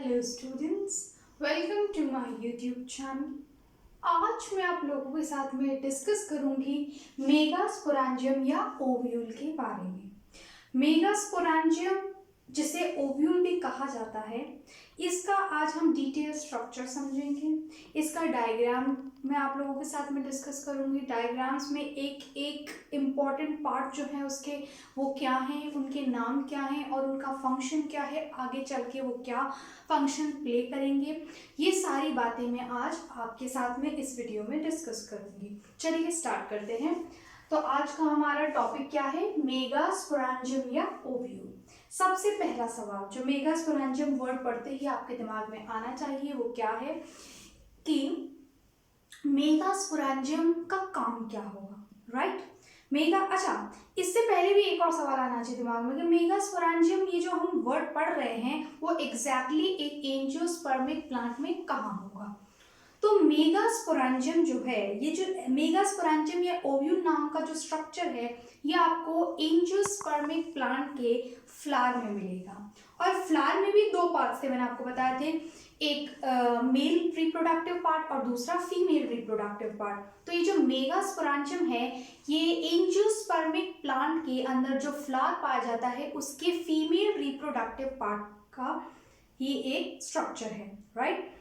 Hello students, welcome to my YouTube channel. आज मैं आप लोगों के साथ में डिस्कस करूंगी मेगास्पोरेंजियम या ओव्यूल के बारे में। मेगास्पोरेंजियम जिसे ओव्यूल भी कहा जाता है, इसका आज हम डिटेल स्ट्रक्चर समझेंगे। इसका डायग्राम मैं आप लोगों के साथ में डिस्कस करूंगी। डायग्राम्स में एक एक इम्पॉर्टेंट पार्ट जो है उसके वो क्या हैं, उनके नाम क्या हैं और उनका फंक्शन क्या है, आगे चल के वो क्या फंक्शन प्ले करेंगे, ये सारी बातें मैं आज आपके साथ में इस वीडियो में डिस्कस करूंगी। चलिए स्टार्ट करते हैं। तो आज का हमारा टॉपिक क्या है? मेगास्पोरेंजियम या ओव्यूल। सबसे पहला सवाल जो मेगास्पोरेंजियम वर्ड पढ़ते ही आपके दिमाग में आना चाहिए वो क्या है कि मेगास्पोरेंजियम का काम क्या होगा, राइट? इससे पहले भी एक और सवाल आना चाहिए दिमाग में कि मेगास्पोरेंजियम ये जो हम वर्ड पढ़ रहे हैं वो एग्जैक्टली एक एंजियोस्पर्मिक प्लांट में कहाँ होगा। तो मेगास्पोरेंजियम जो है, ये जो मेगास्पोरेंजियम या ओव्यूल नाम का जो स्ट्रक्चर है ये आपको एंजियोस्पर्मिक प्लांट के फ्लावर में मिलेगा। और फ्लावर में भी दो पार्ट्स थे, मैंने आपको बताए थे, एक मेल रिप्रोडक्टिव पार्ट और दूसरा फीमेल रिप्रोडक्टिव पार्ट। तो ये जो मेगास्पोरेंजियम है ये एंजियोस्पर्मिक प्लांट के अंदर जो फ्लावर पाया जाता है उसके फीमेल रिप्रोडक्टिव पार्ट का ही एक स्ट्रक्चर है, राइट?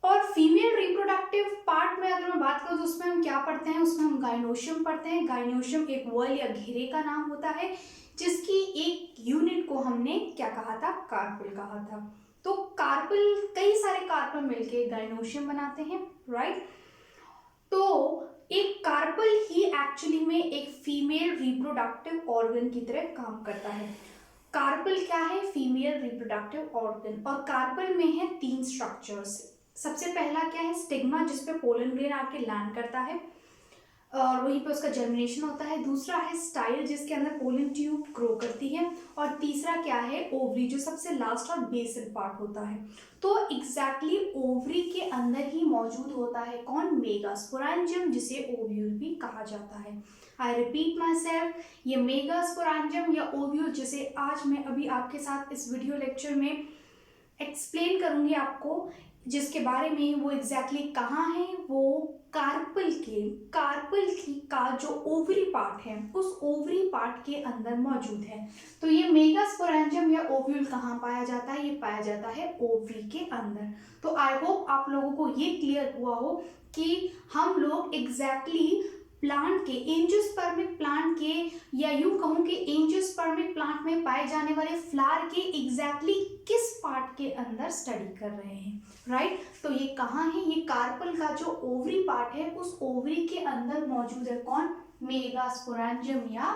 और फीमेल रिप्रोडक्टिव पार्ट में अगर मैं बात करूं तो उसमें हम क्या पढ़ते हैं? उसमें हम गाइनोशियम पढ़ते हैं। गाइनोशियम एक वॉल या घेरे का नाम होता है जिसकी एक यूनिट को हमने क्या कहा था? कार्पेल कहा था। तो कार्पेल, कई सारे कार्पेल मिलके गाइनोशियम बनाते हैं, राइट? तो एक कार्पेल ही एक्चुअली में एक फीमेल रिप्रोडक्टिव ऑर्गन की तरह काम करता है। कार्पेल क्या है? Female reproductive organ. और कार्पेल में है तीन स्ट्रक्चर्स। सबसे पहला क्या है? स्टिग्मा, जिसपे पोलन ग्रेन आके लैंड करता है और वहीं पे उसका जर्मिनेशन होता है। दूसरा है स्टाइल, जिसके अंदर पोलन ट्यूब ग्रो करती है। और तीसरा क्या है? ओवरी, जो सबसे लास्ट और बेसल पार्ट होता है। तो एग्जैक्टली ओवरी के अंदर ही मौजूद होता है कौन? मेगास्पोरेंजियम, जिसे ओव्यूल भी कहा जाता है। आई रिपीट माई सेल्फ, ये मेगास्पोरेंजियम या ओव्यूल जिसे आज मैं अभी आपके साथ इस वीडियो लेक्चर में एक्सप्लेन करूंगी आपको, जिसके बारे में वो एग्जैक्टली कहाँ है, वो कार्पेल का जो ओवरी पार्ट है उस ओवरी पार्ट के अंदर मौजूद है। तो ये मेगास्पोरेंजियम या ओव्यूल कहाँ पाया जाता है? ये पाया जाता है ओवरी के अंदर। तो आई होप आप लोगों को ये क्लियर हुआ हो कि हम लोग एग्जैक्टली प्लांट के, एंजियोस्पर्मिक प्लांट के, या यूं कहूं कि एंजियोस्पर्मिक प्लांट में पाए जाने वाले फ्लावर के एग्जैक्टली किस पार्ट के अंदर स्टडी कर रहे हैं, राइट? तो ये कहाँ है? ये कार्पेल का जो ओवरी पार्ट है उस ओवरी के अंदर मौजूद है कौन? मेगास्पोरेंजियम या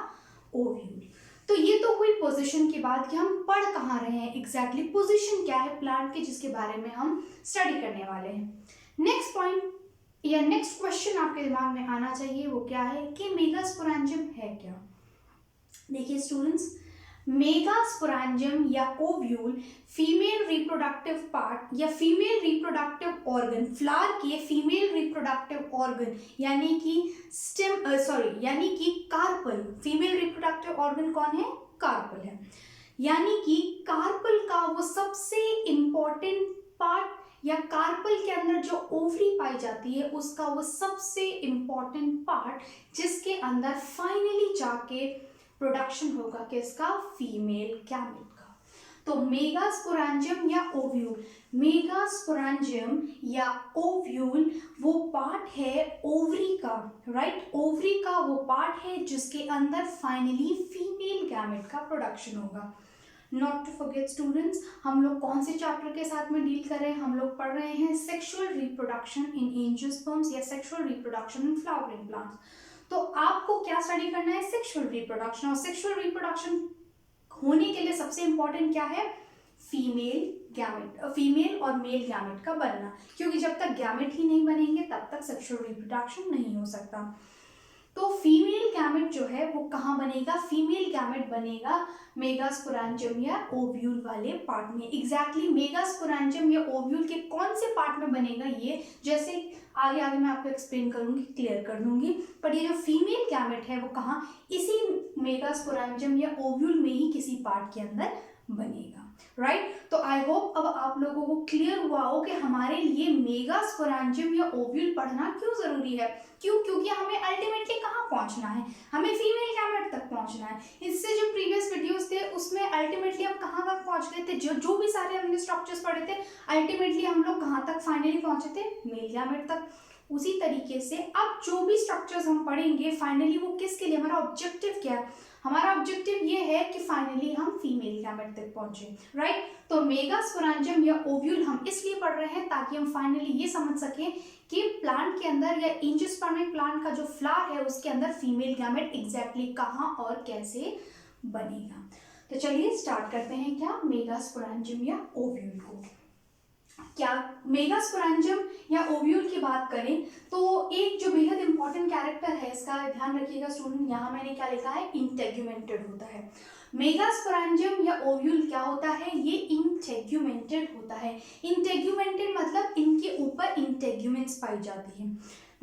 ओव्यूल। तो ये तो हुई पोजीशन की बात कि हम पढ़ कहाँ रहे हैं, एग्जैक्टली पोजीशन क्या है प्लांट की जिसके बारे में हम स्टडी करने वाले हैं। नेक्स्ट पॉइंट या नेक्स्ट क्वेश्चन आपके दिमाग में आना चाहिए वो क्या है कि मेगास्पोरेंजियम है क्या? देखिए स्टूडेंट्स, मेगास्पोरेंजियम या ओव्यूल फीमेल रिप्रोडक्टिव पार्ट या फीमेल रिप्रोडक्टिव ऑर्गन, फ्लावर के फीमेल रिप्रोडक्टिव ऑर्गन यानी कि यानी कि कार्पेल। फीमेल रिप्रोडक्टिव ऑर्गन कौन है? कार्पेल है। यानी कि कार्पेल का वो सबसे इंपॉर्टेंट पार्ट या कार्पेल के अंदर जो ओवरी पाई जाती है उसका वो सबसे इंपॉर्टेंट पार्ट जिसके अंदर फाइनली जाके प्रोडक्शन होगा किसका? फीमेल गैमेट का। तो मेगास्पोरेंजियम या ओव्यूल, मेगास्पोरेंजियम या ओव्यूल वो पार्ट है ओवरी का, राइट? ओवरी का वो पार्ट है जिसके अंदर फाइनली फीमेल गैमेट का प्रोडक्शन होगा। नॉट टू फॉरगेट स्टूडेंट्स, हम लोग कौन से चैप्टर के साथ में डील कर रहे हैं? हम लोग पढ़ रहे हैं सेक्सुअल रिप्रोडक्शन इन एंजियोस्पर्म्स या sexual reproduction in flowering plants. तो आपको क्या स्टडी करना है? Sexual reproduction. और सेक्सुअल रिप्रोडक्शन होने के लिए सबसे इंपॉर्टेंट क्या है? फीमेल गैमेट, फीमेल और मेल गैमेट का बनना, क्योंकि जब तक गैमेट ही नहीं बनेंगे तब तक सेक्सुअल रिप्रोडक्शन नहीं हो सकता। तो फीमेल गैमेट जो है वो कहाँ बनेगा? फीमेल गैमेट बनेगा मेगास्पोरेंजियम या ओव्यूल वाले पार्ट में। एग्जैक्टली मेगास्पोरेंजियम या ओव्यूल के कौन से पार्ट में बनेगा ये जैसे आगे मैं आपको एक्सप्लेन करूंगी, क्लियर कर दूंगी। पर ये जो फीमेल गैमेट है वो कहाँ? इसी मेगास्पोरेंजियम या ओव्यूल में ही किसी पार्ट के अंदर बनेगा, राइट? तो आई होप अब आप लोगों को क्लियर हुआ हो कि हमारे लिए मेगास्पोरेंजियम या ओव्यूल पढ़ना क्यों जरूरी है। क्यों? क्योंकि हमें अल्टीमेटली कहाँ पहुंचना है, हमें फीमेल गैमेट तक पहुंचना है। इससे जो प्रीवियस वीडियोस थे उसमें अल्टीमेटली हम कहाँ तक पहुंच गए थे, जो भी सारे हमने स्ट्रक्चर्स पढ़े थे अल्टीमेटली हम लोग कहाँ तक फाइनली पहुंचे थे, मेल गैमेट तक। उसी तरीके से अब जो भी स्ट्रक्चर्स हम पढ़ेंगे फाइनली वो किसके लिए, हमारा ऑब्जेक्टिव क्या है, हमारा ऑब्जेक्टिव ये है कि फाइनली हम फीमेल गैमेट तक पहुंचे, राइट। तो मेगास्पोरेंजियम या ओव्यूल हम इसलिए पढ़ रहे हैं ताकि हम फाइनली ये समझ सकें कि प्लांट के अंदर या एंजियोस्पर्मिक प्लांट का जो फ्लावर है उसके अंदर फीमेल गैमेट एग्जैक्टली कहाँ और कैसे बनेगा। तो चलिए स्टार्ट करते हैं क्या मेगास्पोरेंजियम या ओव्यूल को। क्या मेगास्पोरेंजियम या ओव्यूल की बात करें तो एक जो बेहद इंपॉर्टेंट कैरेक्टर है, इसका ध्यान रखिएगा स्टूडेंट, यहाँ मैंने क्या लिखा है, इंटेग्यूमेंटेड होता है। मेगास्पोरेंजियम या ओव्यूल क्या होता है, ये इंटेग्यूमेंटेड होता है। इंटेग्यूमेंटेड मतलब इनके ऊपर इंटेग्यूमेंट्स पाई जाती है।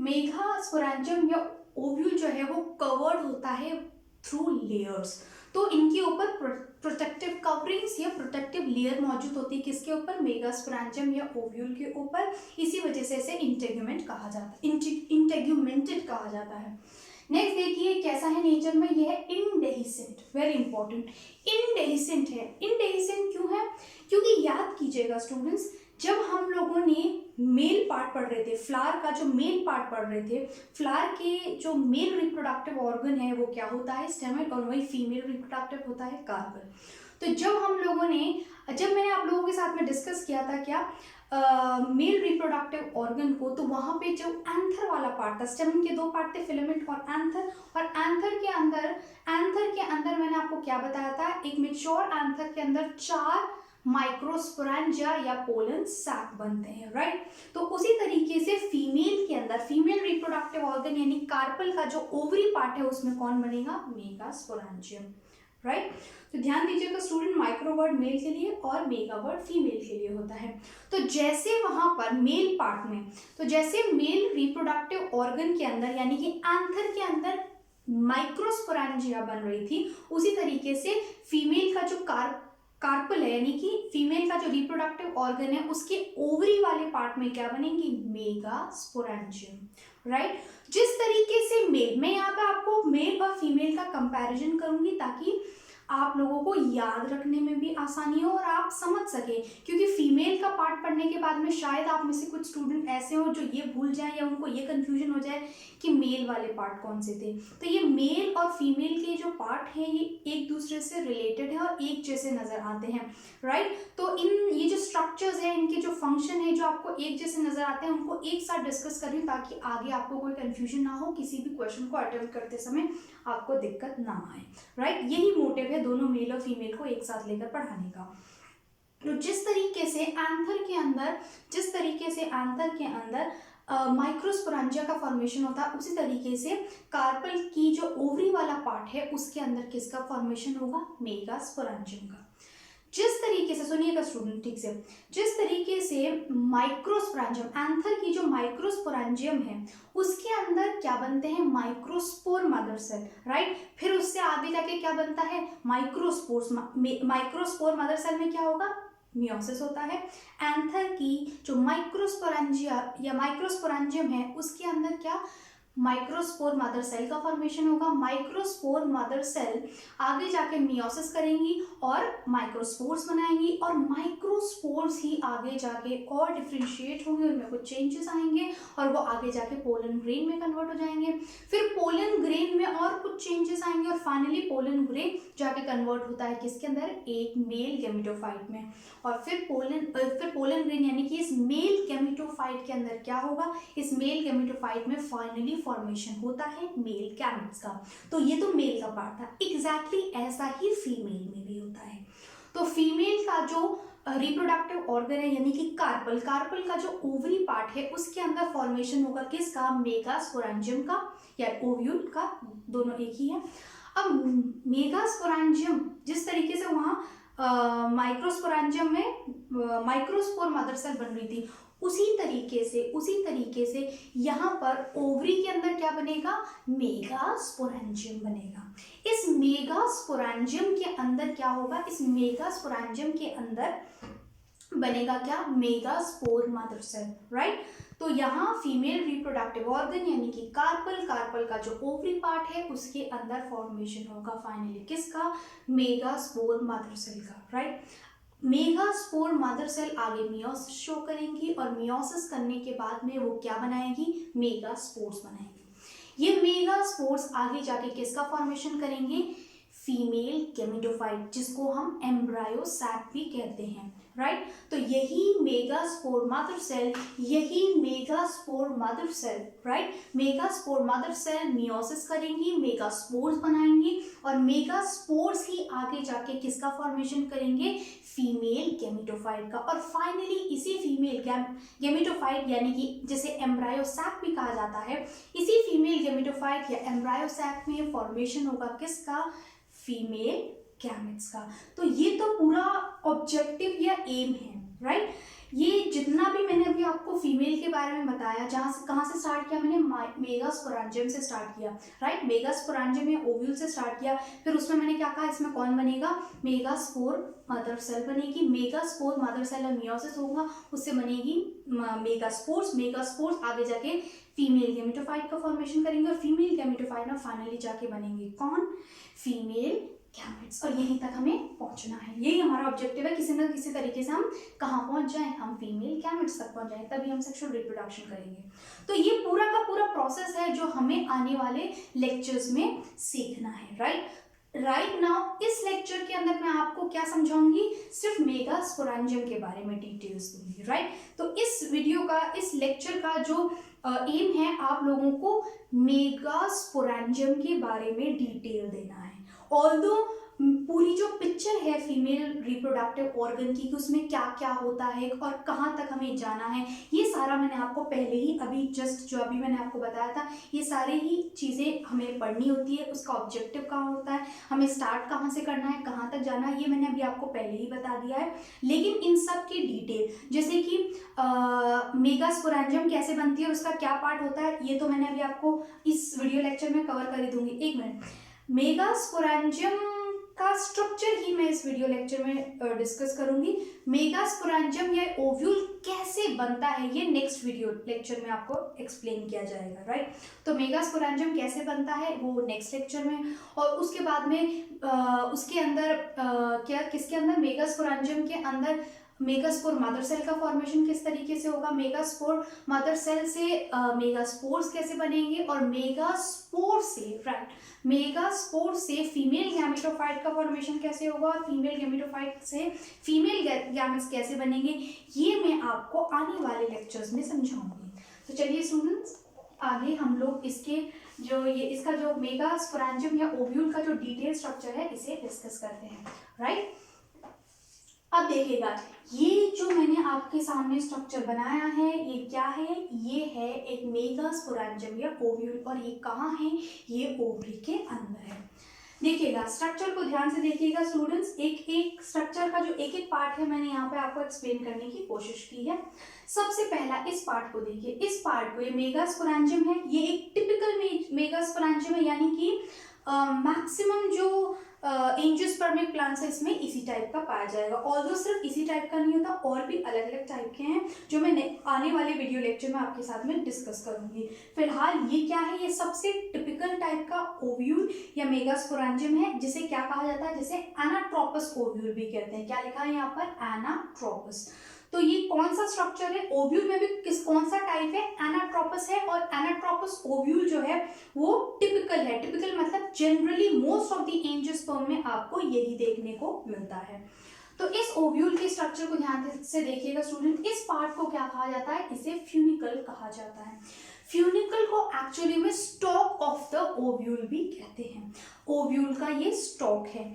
मेगास्पोरेंजियम या ओव्यूल जो है वो कवर्ड होता है थ्रू लेयर्स, तो इनके ऊपर प्रोटेक्टिव कवरिंग्स या प्रोटेक्टिव लेयर मौजूद होती है। किसके ऊपर, मेगास्पोरेंजियम या ओव्यूल के ऊपर। इसी वजह से इसे इंटेग्यूमेंट कहा जाता है, इंटेग्यूमेंटेड कहा जाता है। नेक्स्ट देखिए कैसा है नेचर में, ये है इंडेहिसेंट, वेरी इंपॉर्टेंट, इंडेहिसेंट है। इंडेहिसेंट क्यों है, क्योंकि याद कीजिएगा स्टूडेंट्स, जब हम लोगों ने मेल पार्ट पढ़ रहे थे, फ्लावर का जो मेल पार्ट पढ़ रहे थे, फ्लावर के जो मेल रिप्रोडक्टिव ऑर्गन है वो क्या होता है, स्टेमेट, और वही फीमेल रिप्रोडक्टिव होता है कार्पल। तो जब मैंने आप लोगों के साथ में डिस्कस किया था क्या मेल रिप्रोडक्टिव ऑर्गन को, तो वहां पे जो एंथर वाला पार्ट था, स्टेमन के दो पार्ट थे, फिलामेंट और एंथर, और एंथर के अंदर मैंने आपको क्या बताया था, एक मैच्योर एंथर के अंदर 4 माइक्रोस्पोरेंजिया या पोलन सैक बनते हैं, राइट। तो उसी तरीके से फीमेल के अंदर फीमेल रिप्रोडक्टिव ऑर्गन यानी कार्पल का जो ओवरी पार्ट है उसमें कौन बनेगा, मेगास्पोरेंजियम, राइट। तो ध्यान दीजिएगा स्टूडेंट, माइक्रो वर्ड मेल के लिए और मेगा वर्ड फीमेल के लिए होता है। तो जैसे वहां पर मेल पार्ट में, तो जैसे मेल रिप्रोडक्टिव ऑर्गन के अंदर यानी कि एंथर के अंदर माइक्रोस्पोरेंजिया बन रही थी, उसी तरीके से फीमेल का जो कार्पल है यानी कि फीमेल का जो रिप्रोडक्टिव ऑर्गन है उसके ओवरी वाले पार्ट में क्या बनेंगी, मेगास्पोरेंजियम, राइट। जिस तरीके से मेल, मैं यहाँ पे आपको मेल और फीमेल का कंपैरिजन करूंगी ताकि आप लोगों को याद रखने में भी आसानी हो और आप समझ सके, क्योंकि फीमेल का पार्ट पढ़ने के बाद में शायद आप में से कुछ स्टूडेंट ऐसे हो जो ये भूल जाए या उनको ये कंफ्यूजन हो जाए कि मेल वाले पार्ट कौन से थे। तो ये मेल और फीमेल के जो पार्ट हैं ये एक दूसरे से रिलेटेड है और एक जैसे नजर आते हैं, राइट। तो ये जो स्ट्रक्चर्स हैं, इनके जो फंक्शन है जो आपको एक जैसे नजर आते हैं, उनको एक साथ डिस्कस करें ताकि आगे आपको कोई कंफ्यूजन ना हो, किसी भी क्वेश्चन को अटेम्प्ट करते समय आपको दिक्कत ना आए, राइट। यही मोटिव है दोनों मेल और फीमेल को एक साथ लेकर पढ़ाने का। तो जिस तरीके से एंथर के अंदर माइक्रोस्पोरेंजिया का फॉर्मेशन होता है, उसी तरीके से कार्पल की जो ओवरी वाला पार्ट है उसके अंदर किसका फॉर्मेशन होगा, मेगास्पोरेंजियम का। जिस तरीके से, सुनिएगा स्टूडेंट ठीक से, जिस तरीके से माइक्रोस्पोरेंजियम, एंथर की जो माइक्रोस्पोरेंजियम है उसके अंदर क्या बनते हैं, माइक्रोस्पोर मदर सेल, राइट। फिर उससे आगे जाके क्या बनता है, माइक्रोस्पोर्स। माइक्रोस्पोर मदर सेल में क्या होगा, मियोसिस होता है। एंथर की जो माइक्रोस्पोरेंजिया या माइक्रोस्पोरेंजियम है उसके अंदर क्या, माइक्रोस्पोर मदर सेल का फॉर्मेशन होगा। माइक्रोस्पोर मदर सेल आगे जाके मियोसिस करेंगी और माइक्रोस्पोर्स बनाएंगी, और माइक्रोस्पोर्स ही आगे जाके और डिफ्रेंशिएट होंगे, उनमें कुछ चेंजेस आएंगे और वो आगे जाके पोलन ग्रेन में कन्वर्ट हो जाएंगे। फिर पोलन ग्रेन में और कुछ चेंजेस आएंगे और फाइनली पोलन ग्रेन जाके कन्वर्ट होता है किसके अंदर, एक मेल गैमेटोफाइट में। और फिर पोलन ग्रेन यानी कि इस मेल गैमेटोफाइट के अंदर क्या होगा, इस मेल गैमेटोफाइट में फाइनली फॉर्मेशन होता है मेल गैमेट्स का। तो ये तो मेल का पार्ट था, एग्जैक्टली ऐसा ही फीमेल में भी होता है। तो फीमेल का जो रिप्रोडक्टिव ऑर्गन है यानी कि कार्पल का जो ओवरी पार्ट है उसके अंदर फॉर्मेशन होगा किसका, मेगास्पोरेंजियम का या ओव्यूल का, दोनों एक ही है। अब मेगास्पोरेंजियम जिस तरीके से वहाँ माइक्रोस्पोरेंजियम में माइक्रोस्पोर मदर सेल बन रही थी, उसी तरीके से यहाँ पर ओवरी के अंदर क्या बनेगा, मेगास्पोरेंजियम बनेगा। इस मेगास्पोरेंजियम के अंदर क्या होगा, इस मेगास्पोरेंजियम के अंदर बनेगा क्या, मेगास्पोर मदर सेल, राइट। तो यहाँ फीमेल रिप्रोडक्टिव ऑर्गन यानी कि कार्पल, कार्पल का जो ओवरी पार्ट है उसके अंदर फॉर्मेशन होगा फाइनली किसका, मेगास्पोर मदर सेल का, राइट। मेगास्पोर मदर सेल आगे मियोसिस शो करेंगी और मियोसिस करने के बाद में वो क्या बनाएगी, मेगास्पोर्स बनाएंगी। ये मेगास्पोर्स आगे जाके किसका फॉर्मेशन करेंगे, फीमेल गेमेटोफाइट, जिसको हम एम्ब्रायो सैक भी कहते हैं, राइट। तो यही मेगास्पोर मदर सेल, यही megaspore mother cell, right, megaspore mother cell meiosis करेंगी, मेगास्पोर्स बनाएंगी और मेगास्पोर्स ही आगे जाके किसका फॉर्मेशन करेंगे, फीमेल गेमेटोफाइट का। और फाइनली इसी फीमेल गेमेटोफाइट यानी कि जिसे एम्ब्रायो सैक भी कहा जाता है, इसी फीमेल गेमेटोफाइट या एम्ब्रायो सैक में फॉर्मेशन होगा किसका, फीमेल गैमेट्स का। तो ये तो पूरा ऑब्जेक्टिव या एम है, राइट। ये जितना भी मैंने अभी आपको फीमेल के बारे में बताया, जहाँ से कहाँ से स्टार्ट किया मैंने, मेगास्पोरेंजियम से स्टार्ट किया, राइट। मेगास्पोरेंजियम या ओव्यूल से स्टार्ट किया, फिर उसमें मैंने क्या कहा, इसमें कौन बनेगा, मेगास्पोर मदर सेल बनेगी, मेगास्पोर मदर सेल में मियोसिस होगा, उससे बनेगी मेगास्पोर्स, मेगास्पोर्स आगे जाके फीमेल गेमेटोफाइट का फॉर्मेशन करेंगे और फीमेल गेमेटोफाइट में फाइनली जाके बनेंगे कौन, फीमेल गैमेट्स। और यहीं तक हमें पहुंचना है, यही हमारा ऑब्जेक्टिव है, किसी न किसी तरीके से हम कहाँ पहुंच जाएं, हम फीमेल गैमेट्स तक पहुंच जाएं, तभी हम सेक्सुअल रिप्रोडक्शन करेंगे। तो ये पूरा का पूरा प्रोसेस है जो हमें आने वाले लेक्चर्स में सीखना है, राइट नाउ इस लेक्चर के अंदर मैं आपको क्या समझाऊंगी, सिर्फ मेगास्पोरेंजियम के बारे में डिटेल्स दूंगी, राइट। तो इस वीडियो का, इस लेक्चर का जो एम है, आप लोगों को मेगास्पोरेंजियम के बारे में डिटेल देना है। ऑल्दो पूरी जो पिक्चर है फीमेल रिप्रोडक्टिव ऑर्गन की, उसमें क्या क्या होता है और कहाँ तक हमें जाना है, ये सारा मैंने आपको पहले ही अभी जस्ट जो अभी मैंने आपको बताया था, ये सारे ही चीज़ें हमें पढ़नी होती है। उसका ऑब्जेक्टिव कहाँ होता है, हमें स्टार्ट कहाँ से करना है, कहाँ तक जाना है, ये मैंने अभी आपको पहले ही बता दिया है। लेकिन इन सब की डिटेल, जैसे कि मेगास्पोरेंजियम कैसे बनती है, उसका क्या पार्ट होता है, ये तो मैंने अभी आपको इस वीडियो लेक्चर में कवर कर ही दूंगी। एक मिनट, मेगास्पोरेंजियम का स्ट्रक्चर ही मैं इस वीडियो लेक्चर में डिस्कस करूंगी। मेगास्पोरेंजियम या ओव्यूल कैसे बनता है ये नेक्स्ट वीडियो लेक्चर में आपको एक्सप्लेन किया जाएगा, राइट। तो मेगास्पोरेंजियम कैसे बनता है वो नेक्स्ट लेक्चर में, और उसके बाद में उसके अंदर क्या, किसके अंदर, मेगास्पोरेंजियम के अंदर मेगास्पोर मदर सेल का फॉर्मेशन किस तरीके से होगा, मेगास्पोर मदर सेल से मेगास्पोर्स कैसे बनेंगे, और मेगास्पोर से, राइट, मेगास्पोर से फीमेल गैमेटोफाइट का फॉर्मेशन कैसे होगा और फीमेल गैमेटोफाइट से फीमेल गैमेट्स कैसे बनेंगे, ये मैं आपको आने वाले लेक्चर्स में समझाऊंगी। तो चलिए स्टूडेंट्स, आगे हम लोग इसके जो ये इसका जो मेगास्पोरेंजियम या ओव्यूल का जो डिटेल स्ट्रक्चर है इसे डिस्कस करते हैं, राइट। अब देखिएगा, ये जो मैंने आपके सामने स्ट्रक्चर बनाया है ये क्या है, ये है एक मेगास्पोरेंजियम या ओव्यूल, और ये कहाँ है, ये ओवरी के अंदर है। देखिएगा स्ट्रक्चर को ध्यान से देखिएगा स्टूडेंट्स, एक एक स्ट्रक्चर का जो एक एक पार्ट है मैंने यहाँ पे आपको एक्सप्लेन करने की कोशिश की है। सबसे पहला इस पार्ट को देखिए, इस पार्ट को, ये मेगास्पोरेंजियम है, ये एक टिपिकल मेगास्पोरेंजियम है, यानी कि मैक्सिमम जो एंजियोस्पर्मिक प्लांट्स है इसमें इसी टाइप का पाया जाएगा। ऑल्दो सिर्फ इसी टाइप का नहीं होता, और भी अलग अलग टाइप के हैं जो मैं आने वाले वीडियो लेक्चर में आपके साथ में डिस्कस करूंगी। फिलहाल ये क्या है, ये सबसे टिपिकल टाइप का ओव्यूल या मेगास्पोरेंजियम है, जिसे क्या कहा जाता है, जिसे एनाट्रोपस ओव्यूल भी कहते हैं। क्या लिखा है यहाँ पर, एनाट्रोपस। तो ये कौन सा स्ट्रक्चर है, ओव्यूल में भी कौन सा टाइप है, एनाट्रोपस है, और एनाट्रोपस ओव्यूल जो है वो टिपिकल है। टिपिकल मतलब generally most of the angiosperm में आपको यही देखने को मिलता है। तो इस ओव्यूल के स्ट्रक्चर को ध्यान से देखिएगा स्टूडेंट, इस पार्ट को क्या कहा जाता है, इसे फ्यूनिकल कहा जाता है। फ्यूनिकल को एक्चुअली में स्टॉक ऑफ द ओव्यूल भी कहते हैं, ओव्यूल का ये स्टॉक है।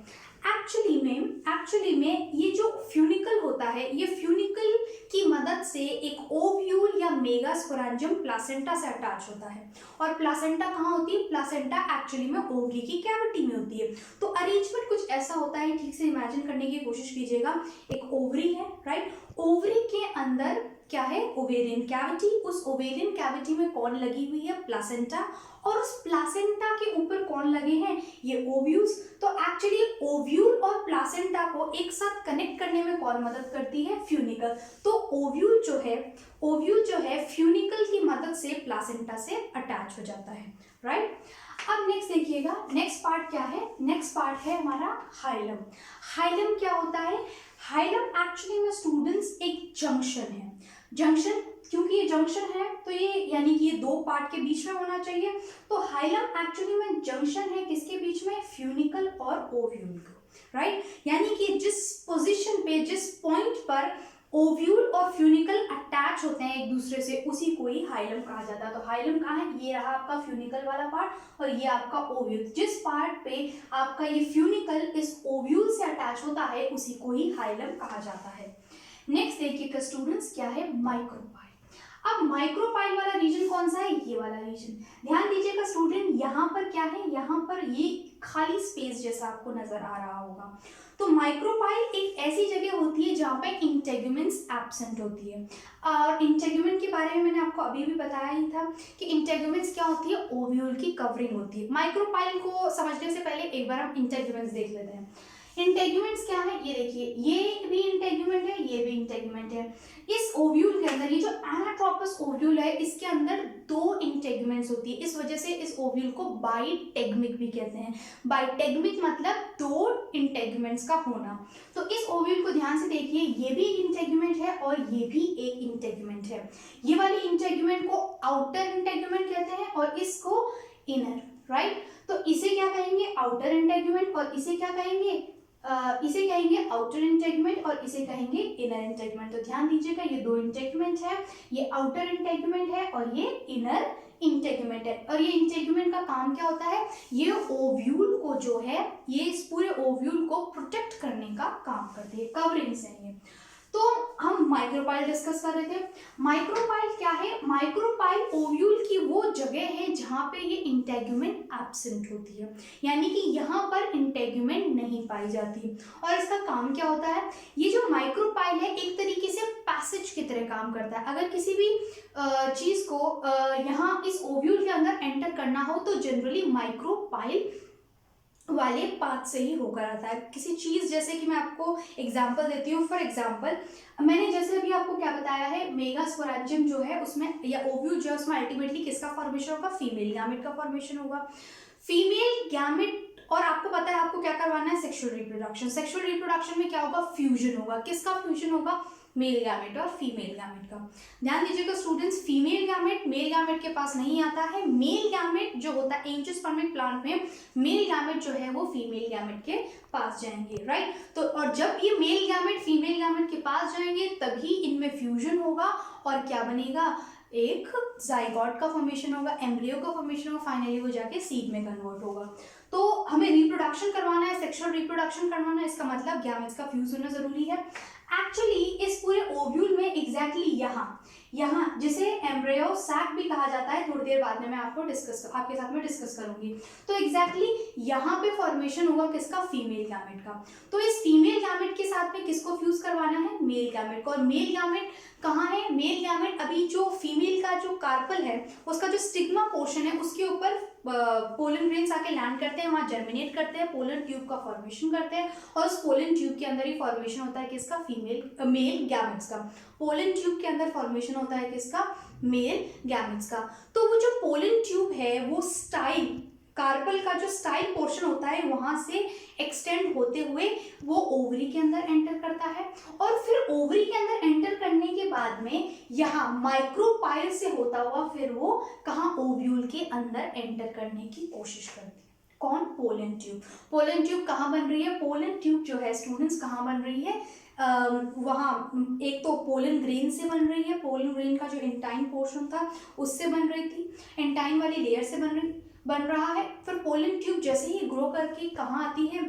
एक्चुअली में ये जो फ्यूनिकल होता है, ये फ्यूनिकल की मदद से एक ओव्यूल या मेगास्पोरेंजियम प्लासेंटा से अटैच होता है। और प्लासेंटा कहाँ होती है, प्लासेंटा एक्चुअली में ओवरी की कैविटी में होती है। तो अरेंजमेंट कुछ ऐसा होता है, ठीक से इमेजिन करने की कोशिश कीजिएगा। एक ओवरी है, राइट, ओवरी के अंदर क्या है, ओवेरियन कैविटी, उस ओवेरियन कैविटी में कौन लगी हुई है, प्लासेंटा, और उस प्लासेंटा के ऊपर कौन लगे हैं, ये ओव्यूल्स। तो एक्चुअली ओव्यूल और प्लासेंटा को एक साथ कनेक्ट करने में कौन मदद करती है, फ्यूनिकल। तो ओव्यूल जो है फ्यूनिकल की मदद से प्लासेंटा से अटैच हो जाता है, राइट। अब नेक्स्ट देखिएगा, नेक्स्ट पार्ट क्या है, नेक्स्ट पार्ट है हमारा हाइलम। हाइलम क्या होता है, हाइलम एक्चुअली में स्टूडेंट्स एक जंक्शन है। जंक्शन, क्योंकि ये जंक्शन है तो ये यानी कि ये दो पार्ट के बीच में होना चाहिए। तो हाइलम एक्चुअली में जंक्शन है किसके बीच में, फ्यूनिकल और ओव्यूल को, राइट। यानी कि जिस पोजीशन पे, जिस पॉइंट पर ओव्यूल और फ्यूनिकल अटैच होते हैं एक दूसरे से, उसी को ही हाइलम कहा जाता है। तो हाइलम कहाँ है, ये रहा आपका फ्यूनिकल वाला पार्ट और ये आपका ओव्यूल। जिस पार्ट पे आपका ये फ्यूनिकल इस ओव्यूल से अटैच होता है उसी को ही हाइलम कहा जाता है। नेक्स्ट देखिएगा स्टूडेंट्स, क्या है, माइक्रोपाइल। अब माइक्रोपाइल वाला रीजन कौन सा है, ये वाला रीजन। ध्यान दीजिएगा स्टूडेंट, यहाँ पर क्या है, यहाँ पर ये खाली स्पेस जैसा आपको नजर आ रहा होगा। तो माइक्रोपाइल एक ऐसी जगह होती है जहाँ पे इंटेगुमेंट्स एब्सेंट होती है। और इंटेगुमेंट के बारे में मैंने आपको अभी भी बताया ही था कि इंटेगुमेंट्स क्या होती है, ओव्यूल की कवरिंग होती है। माइक्रोपाइल को समझने से पहले एक बार हम इंटेगुमेंट्स देख लेते हैं। इंटेगुमेंट्स क्या है, ये देखिए, ये भी इंटेगुमेंट है, ये भी इंटेगुमेंट है। इस ओव्यूल के अंदर, ये जो एनाट्रोपस ओव्यूल है, इसके अंदर दो इंटेगुमेंट्स होती है। इस वजह से इस ओव्यूल को बाइटेगमिक भी कहते हैं। बाइटेगमिक मतलब दो इंटेगुमेंट्स का होना। तो इस ओव्यूल को ध्यान से देखिए, ये भी एक इंटेगुमेंट है और ये भी एक इंटेगुमेंट है। ये वाली इंटेगुमेंट को आउटर इंटेगुमेंट कहते हैं और इसको इनर, राइट। तो इसे क्या कहेंगे, आउटर इंटेगुमेंट, और इसे क्या कहेंगे, इसे कहेंगे आउटर इंटेगुमेंट और इसे कहेंगे इनर इंटेगुमेंट। तो ध्यान दीजिएगा, ये दो इंटेगुमेंट है, ये आउटर इंटेगुमेंट है और ये इनर इंटेगुमेंट है। और ये इंटेगुमेंट का काम क्या होता है, ये ओव्यूल को जो है, ये इस पूरे ओव्यूल को प्रोटेक्ट करने का काम करती है, कवरिंग से ये। तो हम माइक्रोपाइल डिस्कस कर रहे थे। माइक्रोपाइल क्या है, माइक्रोपाइल ओव्यूल की वो जगह है जहां पे ये इंटेगुमेंट एब्सेंट होती है, यानी कि यहाँ पर इंटेगुमेंट नहीं पाई जाती। और इसका काम क्या होता है, ये जो माइक्रोपाइल है एक तरीके से पैसेज की तरह काम करता है। अगर किसी भी चीज को यहाँ इस ओव्यूल के अंदर एंटर करना हो तो जनरली माइक्रोपाइल वाले पाथ से ही होकर आता है। किसी चीज, जैसे कि मैं आपको एग्जांपल देती हूँ। फॉर एग्जांपल, मैंने जैसे अभी आपको क्या बताया है, मेगास्पोरेंजियम जो है उसमें, या ओव्यूल जो है उसमें अल्टीमेटली किसका फॉर्मेशन होगा, फीमेल गैमेट का फॉर्मेशन होगा। फीमेल गैमेट, और आपको पता है आपको क्या करवाना है, सेक्सुअल रिप्रोडक्शन। सेक्सुअल रिप्रोडक्शन में क्या होगा, फ्यूजन होगा। किसका फ्यूजन होगा, मेल गैमेट और फीमेल गैमेट का। ध्यान दीजिएगा students, female gamete male gamete के पास नहीं आता है। मेल गैमेट जो होता है एंजियोस्पर्मिक प्लांट में, मेल गैमेट जो है वो फीमेल गैमेट के पास जाएंगे, राइट। तो और जब ये मेल गैमेट फीमेल गैमेट के पास जाएंगे तभी इनमें फ्यूजन होगा और क्या बनेगा, एक जाइगोट का फॉर्मेशन होगा, एम्ब्रियो का फॉर्मेशन होगा, फाइनली वो जाके सीड में कन्वर्ट होगा। तो हमें रिप्रोडक्शन करवाना है, सेक्सुअल रिप्रोडक्शन करवाना है, इसका मतलब गैमेट्स का फ्यूज होना जरूरी है। एक्चुअली इस पूरे ओव्यूल में एग्जैक्टली यहाँ जिसे एम्ब्रियो सैक भी कहा जाता है, थोड़ी देर बाद में मैं आपके साथ में डिस्कस करूंगी। तो एग्जैक्टली यहाँ पे फॉर्मेशन होगा किसका, फीमेल गैमेट का। तो इस फीमेल गैमेट के साथ में किसको फ्यूज करवाना है, मेल गैमेट को। और मेल गैमेट कहाँ है, मेल गैमेट अभी जो फीमेल का जो कार्पल है उसका जो स्टिग्मा पोर्शन है उसके ऊपर पोलन ग्रेन्स आके लैंड करते हैं, वहां जर्मिनेट करते हैं, पोलन ट्यूब का फॉर्मेशन करते हैं और उस पोलन ट्यूब के अंदर ही फॉर्मेशन होता है किसका, मेल गैमेट्स का। पोलन ट्यूब के अंदर फॉर्मेशन होता है किसका, मेल गैमेट्स का। तो वो जो पोलन ट्यूब है वो स्टाइल, कार्पल का जो स्टाइल पोर्शन होता है वहां से एक्सटेंड होते हुए वो ओवरी के अंदर एंटर करता है और फिर ओवरी के अंदर एंटर करने के बाद में यहाँ माइक्रोपाइल से होता हुआ फिर वो कहाँ, ओव्यूल के अंदर एंटर करने की कोशिश करती है। कौन, पोलन ट्यूब। पोलन ट्यूब कहाँ बन रही है, पोलन ट्यूब जो है स्टूडेंट्स कहाँ बन रही है, वहाँ एक तो पोलन ग्रेन से बन रही है, पोलन ग्रेन का जो इंटाइन पोर्शन था उससे बन रही थी, इंटाइन वाली लेयर से बन रहा है। फिर पोलन ट्यूब जैसे ही ग्रो करके कहाँ आती है,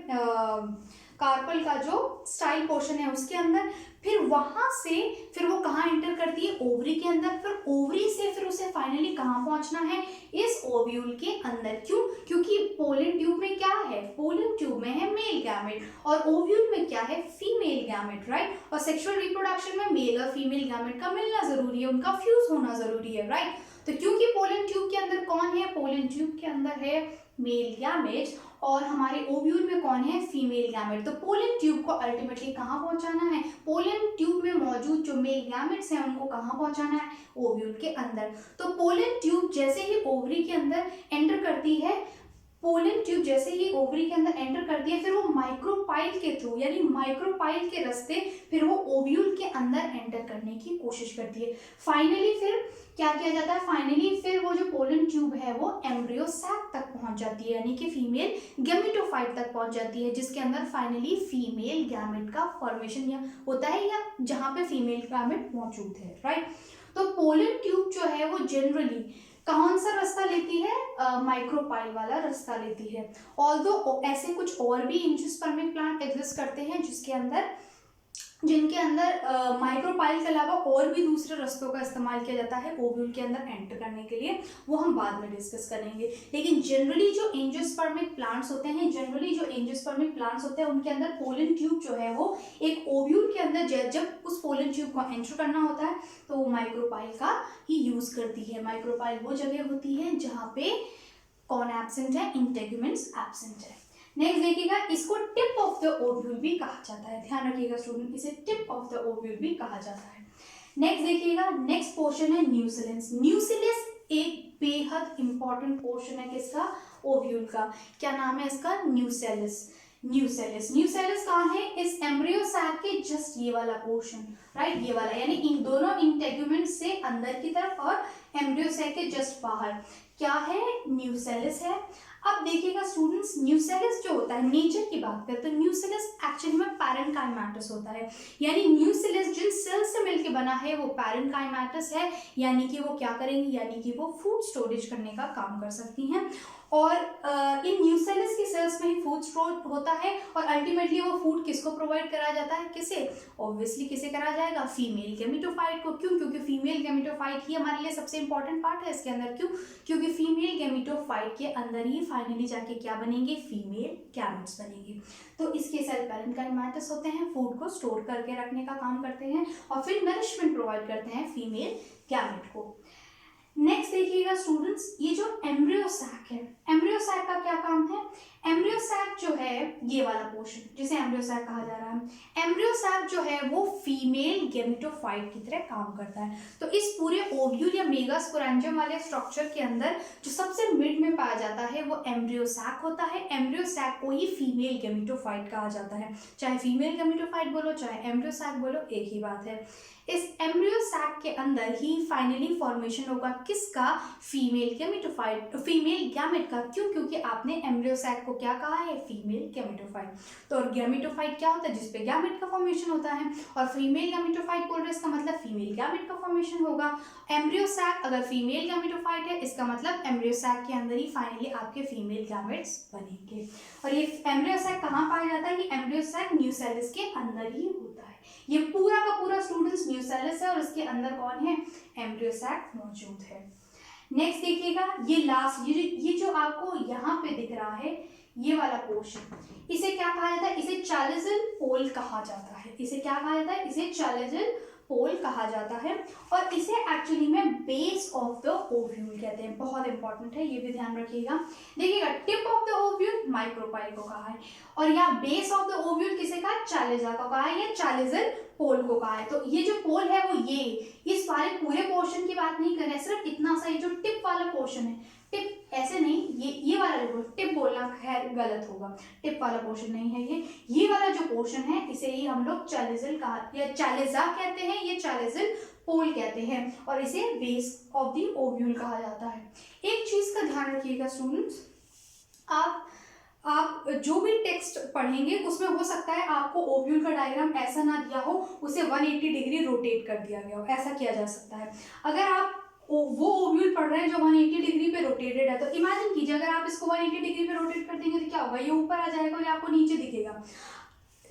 कार्पल का जो स्टाइल पोर्शन है उसके अंदर, फिर वहां से फिर वो कहाँ एंटर करती है, ओवरी के अंदर, फिर ओवरी से फिर उसे फाइनली कहाँ पहुंचना है, इस ओव्यूल के अंदर। क्यों? क्योंकि पोलन ट्यूब में क्या है, पोलन ट्यूब में है मेल गैमेट और ओव्यूल में क्या है, फीमेल गैमेट, राइट। और सेक्सुअल रिप्रोडक्शन में मेल और फीमेल गैमेट का मिलना जरूरी है, उनका फ्यूज होना जरूरी है, राइट। तो क्योंकि पोलन ट्यूब के अंदर कौन है, पोलन ट्यूब के अंदर है मेल गैमेट और हमारे ओव्यूल में कौन है, फीमेल गैमेट। तो पोलन ट्यूब को अल्टीमेटली कहाँ पहुंचाना है, पोलन ट्यूब में मौजूद जो मेल गैमेट्स हैं उनको कहाँ पहुंचाना है, ओव्यूल के अंदर। तो पोलन ट्यूब जैसे ही ओवरी के अंदर एंटर करती है, पोलन ट्यूब जैसे ही ओवरी के अंदर एंटर करती है, फिर वो माइक्रोपाइल के थ्रू यानी माइक्रोपाइल के रास्ते फिर वो ओव्यूल के अंदर एंटर करने की कोशिश करती है। फाइनली फिर क्या किया जाता है, फाइनली फिर वो जो पोलन ट्यूब है वो एम्ब्रियो सैक तक पहुंच जाती है, यानी कि फीमेल गैमेटोफाइट तक पहुंच जाती है, जिसके अंदर फाइनली फीमेल गैमेट का फॉर्मेशन या होता है या जहां पे फीमेल गैमेट मौजूद है, राइट। तो पोलन ट्यूब जो है वो जनरली कौन सा रास्ता लेती है, माइक्रोपाइल वाला रास्ता लेती है। ऑल्दो ऐसे कुछ और भी एंजियोस्पर्मिक प्लांट एग्जिस्ट करते हैं जिनके अंदर माइक्रोपाइल के अलावा और भी दूसरे रास्तों का इस्तेमाल किया जाता है ओव्यूल के अंदर एंटर करने के लिए, वो हम बाद में डिस्कस करेंगे। लेकिन जनरली जो एंजियोस्पर्मिक प्लांट्स होते हैं उनके अंदर पोलन ट्यूब जो है वो एक ओव्यूल के अंदर जब उस पोलन ट्यूब को एंटर करना होता है तो वो माइक्रोपाइल का ही यूज करती है। माइक्रोपाइल वो जगह होती है जहाँ पे कौन एब्सेंट है, इंटेगुमेंट्स एब्सेंट है। नेक्स्ट देखिएगा, इसको टिप ऑफ द ओव्यूल भी कहा जाता है, ध्यान रखिएगा स्टूडेंट, इसे टिप ऑफ द ओव्यूल भी कहा जाता है। नेक्स्ट देखिएगा, नेक्स्ट पोर्शन है न्यूसिलेंस। न्यूसिलेंस एक बेहद इंपॉर्टेंट पोर्शन है किसका, ओव्यूल का। क्या नाम है इसका, न्यूसेलस। न्यूसेलस कहाँ है, इस एम्ब्रियो सैक के जस्ट ये वाला पोर्शन, राइट, ये वाला, यानी इन दोनों इंटेगुमेंट से अंदर की तरफ और एम्ब्रियो सैक के जस्ट बाहर क्या है, न्यूसेलस है। अब देखिएगा स्टूडेंट्स, न्यूसेलस जो होता है, नेचर की बात करें तो न्यूसेलस एक्चुअली में पैरेन्काइमेटस होता है, यानी न्यूसेलस जिन सेल से मिलकर बना है वो पैरेन्काइमेटस है, यानी कि वो क्या करेंगी, यानी कि वो फूड स्टोरेज करने का काम कर सकती हैं। और इन न्यूसेलस की सेल्स में ही फूड स्टोर होता है और अल्टीमेटली वो फूड किसको प्रोवाइड करा जाता है, किसे, ऑब्वियसली किसे करा जाएगा, फीमेल गैमेटोफाइट को। क्यों? क्योंकि फीमेल गैमेटोफाइट ही हमारे लिए सबसे इंपॉर्टेंट पार्ट है इसके अंदर। क्यों? क्योंकि फीमेल गैमेटोफाइट के अंदर ही फाइनली जाके क्या बनेंगे, फीमेल गैमेट्स बनेंगे। तो इसके सेल पैरेन्काइमेटस होते हैं, फूड को स्टोर करके रखने का काम करते हैं और फिर नरिशमेंट प्रोवाइड करते हैं फीमेल गैमेट को। नेक्स्ट देखिएगा स्टूडेंट्स, ये जो एम्ब्रियो सैक है, एम्ब्रियो सैक का क्या काम है, एम्ब्रियो सैक जो है ये वाला पोर्शन जिसे एम्ब्रियो सैक कहा जा रहा है, एम्ब्रियो सैक जो है वो फीमेल गैमेटोफाइट की तरह काम करता है। तो इस पूरे ओव्यूल या मेगास्पोरेंजियम वाले स्ट्रक्चर के अंदर जो सबसे मिड में पाया जाता है वो एम्ब्रियो सैक होता है। एम्ब्रियो सैक को ही फीमेल गैमेटोफाइट कहा जाता है, चाहे फीमेल गैमेटोफाइट बोलो चाहे एम्ब्रियो सैक बोलो, एक ही बात है। इस एम्ब्रियो सैक के अंदर ही फाइनली फॉर्मेशन होगा किसका, फीमेल गैमेटोफाइट, फीमेल गैमेट का। क्यों? क्योंकि आपने एम्ब्रियो सैक को क्या कहा है, फीमेल गैमेटोफाइट। तो और गैमेटोफाइट क्या होता है, जिसपे गैमेट का फॉर्मेशन होता है, और फीमेल गैमेटोफाइट बोल रहे हैं इसका मतलब फीमेल गैमेट का फॉर्मेशन होगा। एम्ब्रियो सैक अगर फीमेल गैमेटोफाइट है इसका मतलब एम्ब्रियो सैक के अंदर ही फाइनली आपके फीमेल गैमेट्स बनेंगे। और ये एम्ब्रियो सैक कहाँ पाया जाता है, ये एम्ब्रियो सैक न्यूसेलस के अंदर ही होता है। ये पूरा का पूरा स्टूडेंट्स न्यूसेलस है और इसके अंदर कौन है, एम्ब्रियो सैक मौजूद है। नेक्स्ट देखिएगा, ये लास्ट ये जो आपको यहाँ पे दिख रहा है ये वाला पोर्शन, इसे क्या कहा जाता है, इसे चालिजल पोल कहा जाता है। इसे क्या कहा जाता है, इसे चालिजल पोल कहा जाता है और इसे एक्चुअली में बेस ऑफ द ओव्यूल कहते हैं। बहुत इंपॉर्टेंट है, ये भी ध्यान रखिएगा। देखिएगा, tip of the ovule micropyle को कहा है और यहाँ बेस ऑफ द ओव्यूल किसे कहा, चालिजा को कहा है या चालिजल पोल को कहा है। तो ये जो पोल है वो ये इस वाले पूरे पोर्शन की बात नहीं कर रहे, सिर्फ इतना सा ये जो टिप वाला पोर्शन है, टिप ऐसे नहीं, ये वाला जो टिप बोलना खैर गलत होगा, टिप वाला पोर्शन नहीं है ये वाला जो पोर्शन है इसे ही हम लोग चालिजल कहा या चालिजा कहते हैं, ये चालिजल पोल कहते हैं और इसे बेस ऑफ द ओव्यूल कहा जाता है। एक चीज का ध्यान रखिएगा स्टूडेंट्स, आप जो भी टेक्स्ट पढ़ेंगे उसमें हो सकता है आपको ओव्यूल का डायग्राम ऐसा ना दिया हो, उसे 180 डिग्री रोटेट कर दिया गया हो, ऐसा किया जा सकता है। अगर आप वो ओव्यूल पढ़ रहे हैं जो 180 डिग्री पे रोटेटेड है, तो इमेजिन कीजिए अगर आप इसको 180 डिग्री पे रोटेट कर देंगे तो क्या होगा, ये ऊपर आ जाएगा और ये आपको नीचे दिखेगा।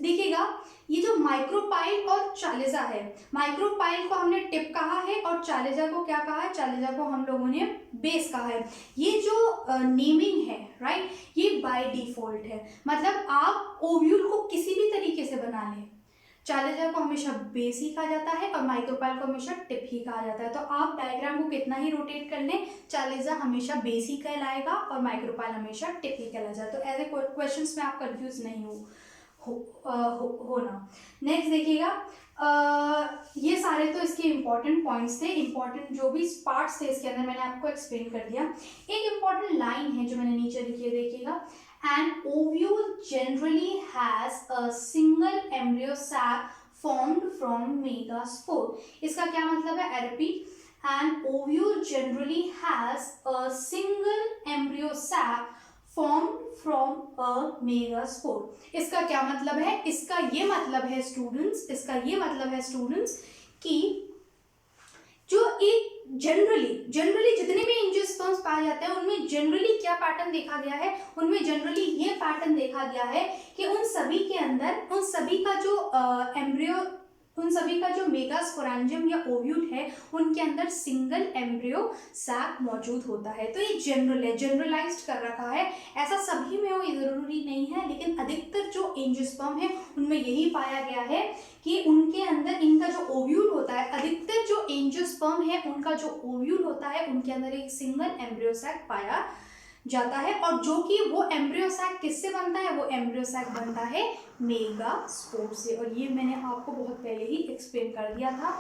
देखिएगा, ये जो माइक्रोपाइल और चालिजा है, माइक्रोपाइल को हमने टिप कहा है और चालिजा को क्या कहा है, चालिजा को हम लोगों ने बेस कहा है। ये जो नेमिंग है राइट, ये बाय डिफॉल्ट है, मतलब आप ओव्यूल को किसी भी तरीके से बना लें, चालिजा को हमेशा बेस ही कहा जाता है और माइक्रोपाइल को हमेशा टिप ही कहा जाता है। तो आप डायग्राम को कितना ही रोटेट कर लें, चालिजा हमेशा बेस ही कहलाएगा और माइक्रोपाइल हमेशा टिप ही कहलाएगा। तो ऐसे क्वेश्चंस में आप कंफ्यूज नहीं होना। नेक्स्ट देखिएगा, ये सारे तो इसके इंपॉर्टेंट पॉइंट्स थे, इंपॉर्टेंट जो भी पार्ट्स थे इसके अंदर मैंने आपको एक्सप्लेन कर दिया। एक इंपॉर्टेंट लाइन है जो मैंने नीचे लिखी है, देखिएगा, an ovule generally has a single embryo sac formed from megaspore। इसका क्या मतलब है, I repeat, an ovule generally has a single embryo sac formed from a megaspore। इसका क्या मतलब है, इसका ये मतलब है स्टूडेंट्स, इसका ये मतलब है स्टूडेंट्स कि जो एक जनरली जितने भी एंजियोस्पर्म्स पाए जाते हैं उनमें जनरली क्या पैटर्न देखा गया है, उनमें जनरली ये पैटर्न देखा गया है कि उन सभी के अंदर, उन सभी का जो एम्ब्रियो, उन सभी का जो मेगास्पोरेंजियम या ओव्यूल है, उनके अंदर सिंगल एम्ब्रियो सैक मौजूद होता है। तो ये जनरल है, जनरलाइज्ड कर रखा है, ऐसा सभी में हो ये जरूरी नहीं है, लेकिन अधिकतर जो एंजियोस्पर्म है उनमें यही पाया गया है कि उनके अंदर इनका जो ओव्यूल होता है, अधिकतर जो एंजियोस्पर्म है उनका जो ओव्यूल होता है उनके अंदर एक सिंगल एम्ब्रियो सैक पाया जाता है, और जो कि वो एम्ब्रियो सैक किससे बनता है, वो एम्ब्रियो सैक बनता है मेगास्पोर से। और ये मैंने आपको बहुत पहले ही एक्सप्लेन कर दिया था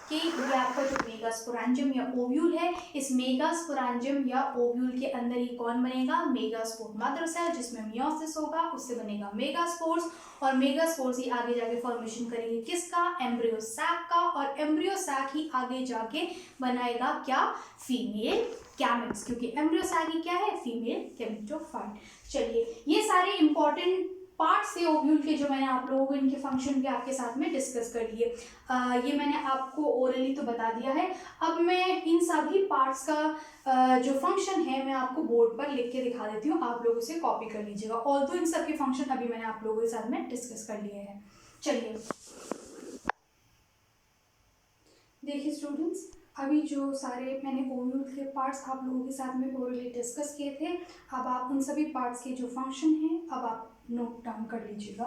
कि ये आपका जो मेगास्पोरेंजियम या ओव्यूल है, इस मेगास्पोरेंजियम या ओव्यूल के अंदर ही कौन बनेगा, मेगास्पोर मदर सेल, जिसमें मियोसिस होगा, उससे बनेगा मेगास्पोर्स, और मेगास्पोर्स ही आगे जाके फॉर्मेशन करेंगे किसका, एम्ब्रियो सैक का, और एम्ब्रियो सैक ही आगे जाके बनाएगा क्या, फीमेल गैमेट्स, क्योंकि एम्ब्रियो सैक ही क्या है, फीमेल गैमेटोफाइट। चलिए, ये सारे इंपॉर्टेंट पार्ट्स थे ओव्यूल के जो मैंने आप लोगों को इनके फंक्शन भी आपके साथ में डिस्कस कर लिए। ये मैंने आपको ओरली तो बता दिया है। अब मैं इन सभी पार्ट्स का जो फंक्शन है मैं आपको बोर्ड पर लिख के दिखा देती हूँ, आप लोग उसे कॉपी कर लीजिएगा। ऑल्दो इन सब के फंक्शन अभी मैंने आप लोगों के साथ में डिस्कस कर लिए हैं। चलिए देखिए स्टूडेंट्स, अभी जो सारे मैंने ओव्यूल के पार्ट्स आप लोगों के साथ में ओरली डिस्कस किए थे, अब आप उन सभी पार्ट्स के जो फंक्शन हैं अब आप नोट डाउन कर लीजिएगा।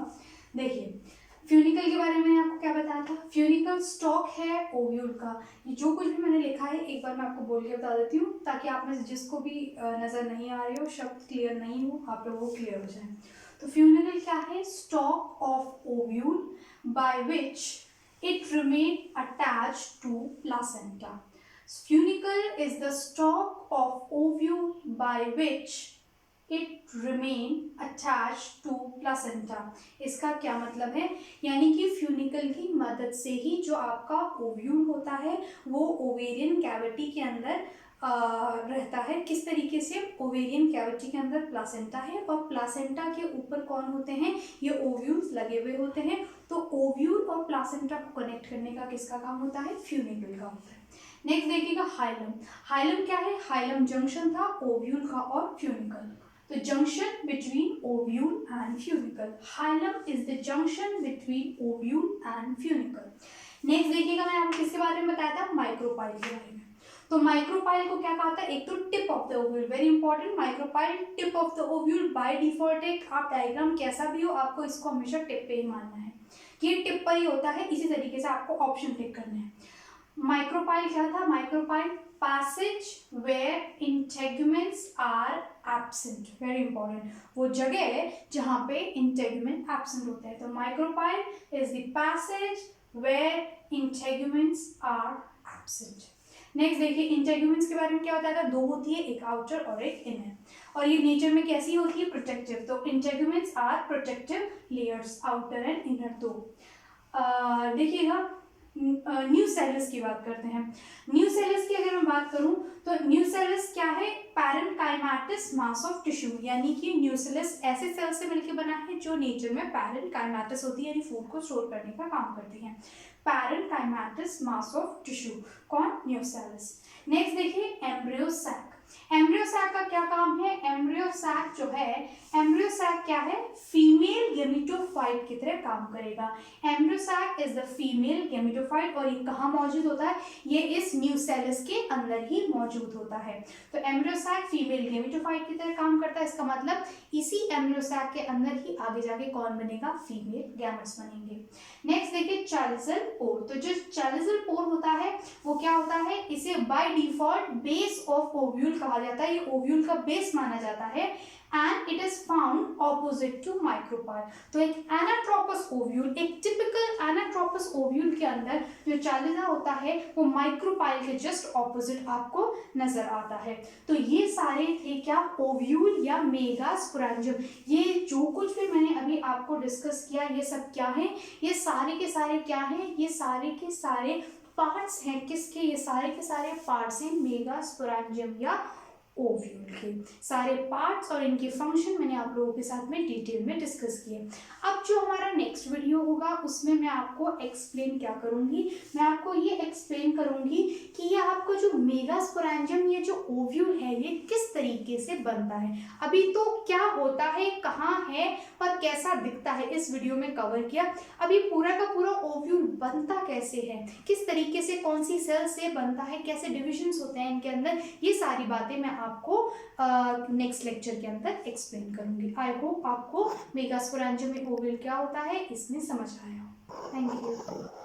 देखिए, फ्यूनिकल के बारे में मैंने आपको क्या बताया था, फ्यूनिकल स्टॉक है ओव्यूल का। ये जो कुछ भी मैंने लिखा है एक बार मैं आपको बोल के बता देती हूँ, ताकि आप में जिसको भी नज़र नहीं आ रहे हो, शब्द क्लियर नहीं हो, आप लोगों को क्लियर हो जाए। तो फ्यूनिकल क्या है, stock of ovule by which it remain attached to placenta. Funicle is the stalk of ovule by which it remain attached to placenta. इसका क्या मतलब है, यानी कि फ्यूनिकल की मदद से ही जो आपका ओव्यूल होता है वो ओवेरियन कैविटी के अंदर रहता है। किस तरीके से, ओवेरियन कैविटी के अंदर प्लासेंटा है और प्लासेंटा के ऊपर कौन होते हैं, ये ओव्यूल्स लगे हुए होते हैं। तो ओव्यूल और प्लासेंटा को कनेक्ट करने का किसका काम होता है, फ्यूनिकल का होता है। नेक्स्ट देखिएगा हाइलम। हाइलम क्या है, हाइलम जंक्शन था ओव्यूल का और फ्यूनिकल, तो junction between ovule and funicle. Hilum is the junction between ovule and funicle. Next देखिएगा, मैंने आपको किसके बारे में बताया था, माइक्रोपाइल के बारे में। तो माइक्रोपाइल को क्या कहा था, एक तो tip of the ovule, very important, micropyle tip of the ovule by default. एक आप डायग्राम कैसा भी हो आपको इसको हमेशा टिप पे ही मानना है कि ये टिप पर ही होता है, इसी तरीके से आपको ऑप्शन टिक करने हैं। माइक्रोपाइल क्या था, micropyle passage where integuments are absent, very important, वो जगह है जहाँ पे इंटेगुमेंट एब्सेंट होता है। तो micropyle is the passage where integuments are absent. Next देखिए, इंटेगुमेंट्स के बारे में क्या बताया था, दो होती है, एक आउटर और एक इनर, और ये नेचर में कैसी होती है, प्रोटेक्टिव। तो integuments are protective layers, outer and inner दो। देखिएगा, न्यूसेलस की बात करते हैं। न्यूसेलस की अगर मैं बात करूं तो न्यूसेलस क्या है, पैरेन्काइमेटस मास ऑफ टिश्यू, यानी कि न्यूसेलस ऐसे सेल से मिलकर बना है जो नेचर में पैरेन्काइमेटस होती है, यानी फूड को स्टोर करने का काम करती है। पैरेन्काइमेटस मास ऑफ टिश्यू, कौन, न्यूसेलस। नेक्स्ट देखिए एम्ब्रियो सैक। एम्ब्रियो सैक का क्या काम है? एम्ब्रियो सैक जो है, एम्ब्रियो सैक क्या है? फीमेल गेमेटोफाइट की तरह काम करेगा। Embryo sac is the female gametophyte और ये कहाँ मौजूद होता है? ये इस न्यूसेलस के अंदर ही मौजूद होता है। तो एम्ब्रियो सैक फीमेल गेमेटोफाइट की तरह काम करता है। इसका मतलब इसी एम्ब्रियो सैक के अंदर ही आगे जाके कौन बनेगा? फीमेल गैमेट्स बनेंगे। नेक्स्ट देखिए चालिजल पोर। तो जो चालिजल पोर होता है वो क्या होता है? इसे by default base of ovule कहा जाता है। ये ओव्यूल का बेस माना जाता है and it is found opposite to micropyle। तो एक एनाट्रोपस ओव्यूल, एक टिपिकल एनाट्रोपस ओव्यूल के अंदर जो चालिजा होता है वो माइक्रोपाइल के जस्ट ऑपोजिट आपको नजर आता है। तो ये सारे थे क्या? ओव्यूल या मेगास्पोरेंजियम। ये जो कुछ भी मैंने अभी आपको डिस्कस किया ये सब क्या है? ये सारे के सारे क्या है? ये सारे के सारे पार्ट्स हैं। किसके? ये सारे के सारे पार्ट्स हैं मेगास्पोरेंजियम या ओव्यूल के। सारे पार्ट्स और इनके फंक्शन मैंने आप लोगों के साथ में डिटेल में डिस्कस किए। अब जो हमारा नेक्स्ट वीडियो होगा उसमें मैं आपको एक्सप्लेन क्या करूंगी? मैं आपको ये एक्सप्लेन करूंगी कि ये आपको जो मेगास्पोरेंजियम, ये जो ओव्यूल है ये किस तरीके से बनता है। अभी तो क्या होता है, कहाँ है और कैसा दिखता है इस वीडियो में कवर किया। अभी पूरा का पूरा ओव्यूल बनता कैसे है, किस तरीके से, कौन सी सेल से बनता है, कैसे डिविजन्स होते हैं इनके अंदर, ये सारी बातें मैं आपको नेक्स्ट लेक्चर के अंदर एक्सप्लेन करूंगी। आई होप आपको मेगास्पोरेंजियम में ओव्यूल क्या होता है इसमें समझ आया हो। Thank you.